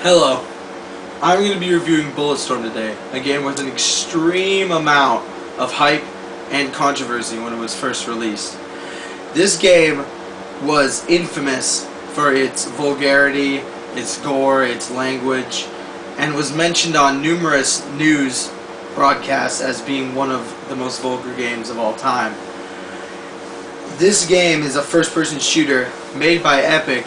Hello, I'm going to be reviewing Bulletstorm today, a game with an extreme amount of hype and controversy when it was first released. This game was infamous for its vulgarity, its gore, its language, and was mentioned on numerous news broadcasts as being one of the most vulgar games of all time. This game is a first-person shooter made by Epic,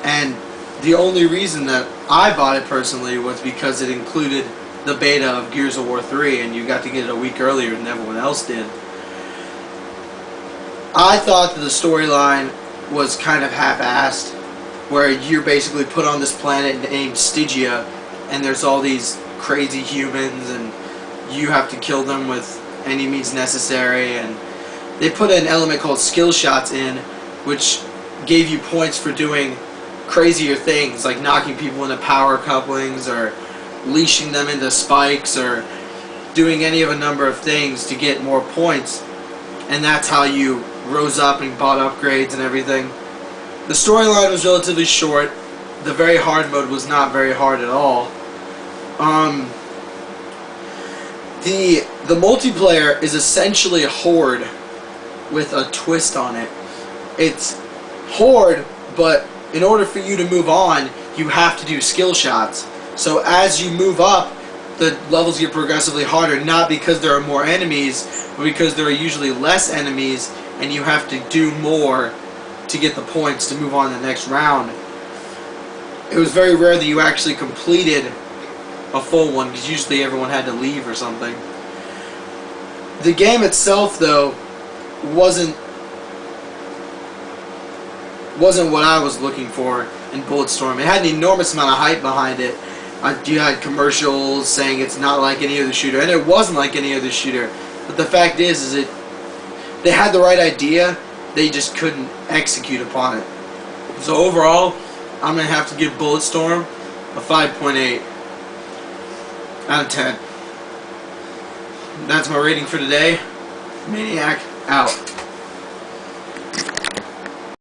and the only reason that I bought it personally was because it included the beta of Gears of War 3, and you got to get it a week earlier than everyone else did. I thought that the storyline was kind of half-assed, where you're basically put on this planet named Stygia, and there's all these crazy humans, and you have to kill them with any means necessary, and they put an element called skill shots in, which gave you points for doing crazier things, like knocking people into power couplings, or leashing them into spikes, or doing any of a number of things to get more points, and that's how you rose up and bought upgrades and everything. The storyline was relatively short. The very hard mode was not very hard at all. The multiplayer is essentially a Horde with a twist on it. It's Horde, but in order for you to move on, you have to do skill shots. So as you move up, the levels get progressively harder, not because there are more enemies, but because there are usually less enemies, and you have to do more to get the points to move on to the next round. It was very rare that you actually completed a full one, because usually everyone had to leave or something. The game itself, though, wasn't what I was looking for in Bulletstorm. It had an enormous amount of hype behind it. You had commercials saying it's not like any other shooter, and it wasn't like any other shooter. But the fact is they had the right idea, they just couldn't execute upon it. So overall, I'm going to have to give Bulletstorm a 5.8 out of 10. That's my rating for today. Maniac out.